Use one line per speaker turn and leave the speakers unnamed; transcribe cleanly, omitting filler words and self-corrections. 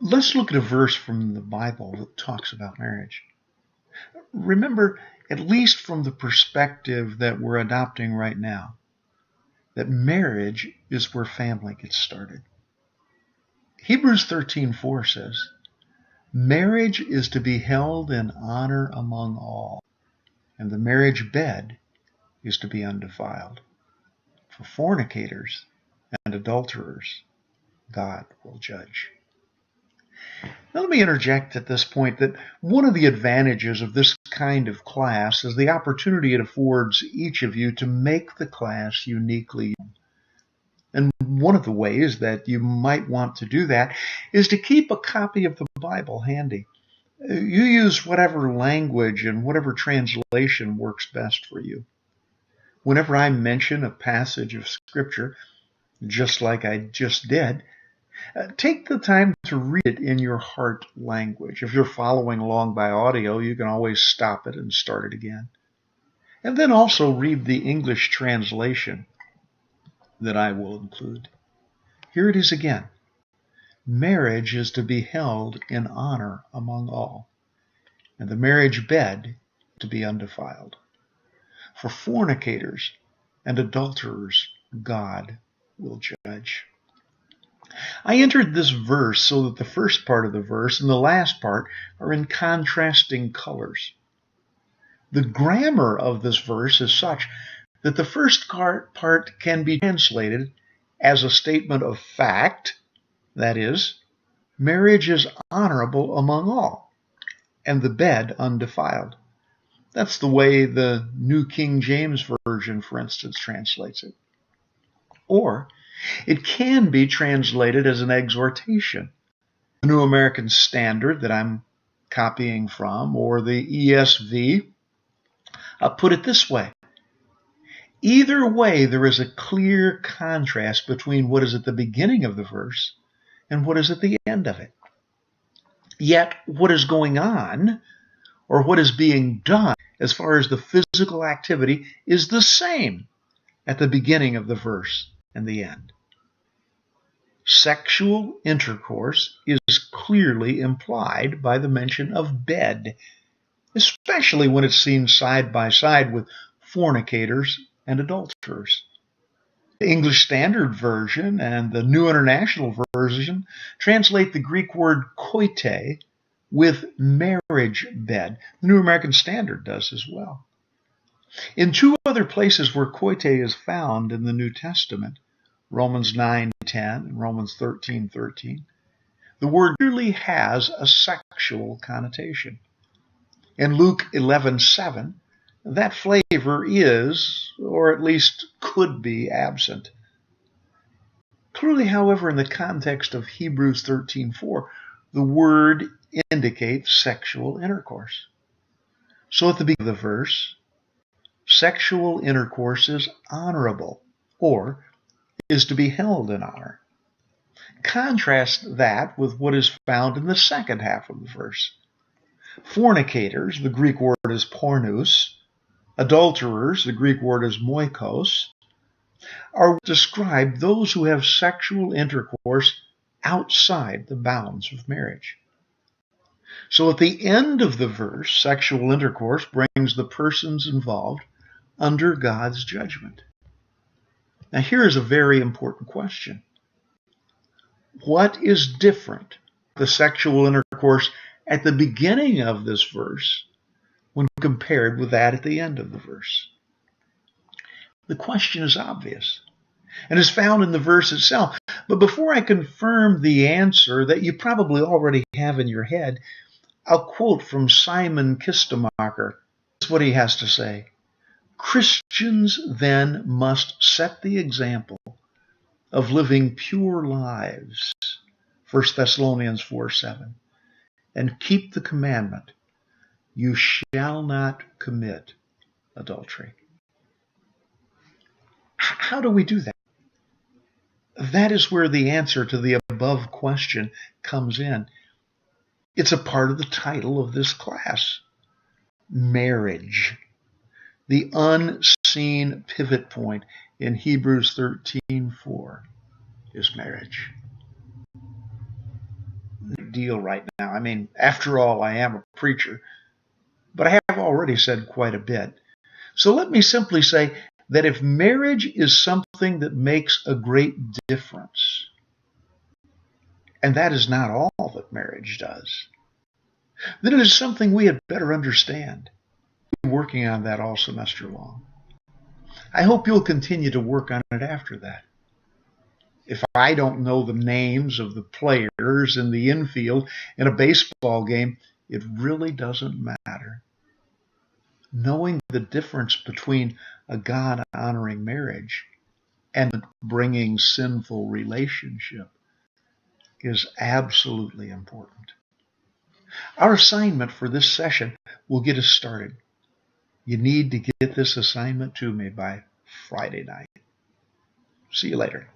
Let's look at a verse from the Bible that talks about marriage. Remember, at least from the perspective that we're adopting right now, that marriage is where family gets started. Hebrews 13:4 says, marriage is to be held in honor among all, and the marriage bed is to be undefiled. For fornicators and adulterers, God will judge. Now let me interject at this point that one of the advantages of this kind of class is the opportunity it affords each of you to make the class uniquely. And one of the ways that you might want to do that is to keep a copy of the Bible handy. You use whatever language and whatever translation works best for you. Whenever I mention a passage of Scripture, just like I just did, take the time to read it in your heart language. If you're following along by audio, you can always stop it and start it again. And then also read the English translation that I will include. Here it is again. Marriage is to be held in honor among all, and the marriage bed to be undefiled. For fornicators and adulterers, God will judge. I entered this verse so that the first part of the verse and the last part are in contrasting colors. The grammar of this verse is such that the first part can be translated as a statement of fact, that is, marriage is honorable among all, and the bed undefiled. That's the way the New King James Version, for instance, translates it. Or it can be translated as an exhortation. The New American Standard that I'm copying from, or the ESV, put it this way. Either way, there is a clear contrast between what is at the beginning of the verse and what is at the end of it. Yet, what is going on, or what is being done as far as the physical activity, is the same at the beginning of the verse and the end. Sexual intercourse is clearly implied by the mention of bed, especially when it's seen side by side with fornicators and adulterers. The English Standard Version and the New International Version translate the Greek word koite with marriage bed. The New American Standard does as well. In two other places where koite is found in the New Testament, Romans 9:10 and Romans 13:13, the word clearly has a sexual connotation. In Luke 11:7, that flavor is, or at least could be, absent. Clearly, however, in the context of Hebrews 13:4, the word indicates sexual intercourse. So at the beginning of the verse, sexual intercourse is honorable, or is to be held in honor. Contrast that with what is found in the second half of the verse. Fornicators, the Greek word is pornous. Adulterers, the Greek word is moikos, are described those who have sexual intercourse outside the bounds of marriage. So at the end of the verse, sexual intercourse brings the persons involved under God's judgment. Now here is a very important question. What is different, the sexual intercourse at the beginning of this verse when compared with that at the end of the verse? The question is obvious and is found in the verse itself. But before I confirm the answer that you probably already have in your head, I'll quote from Simon Kistemacher. This is what he has to say. Christians then must set the example of living pure lives, 1 Thessalonians 4:7, and keep the commandment, you shall not commit adultery. How do we do that? That is where the answer to the above question comes in. It's a part of the title of this class, marriage. The unseen pivot point in Hebrews 13:4 is marriage. deal right now. I mean, after all, I am a preacher, but I have already said quite a bit. So let me simply say that if marriage is something that makes a great difference, and that is not all that marriage does, then it is something we had better understand. We've been working on that all semester long. I hope you'll continue to work on it after that. If I don't know the names of the players in the infield in a baseball game, it really doesn't matter. Knowing the difference between a God-honoring marriage and bringing sinful relationship is absolutely important. Our assignment for this session will get us started. You need to get this assignment to me by Friday night. See you later.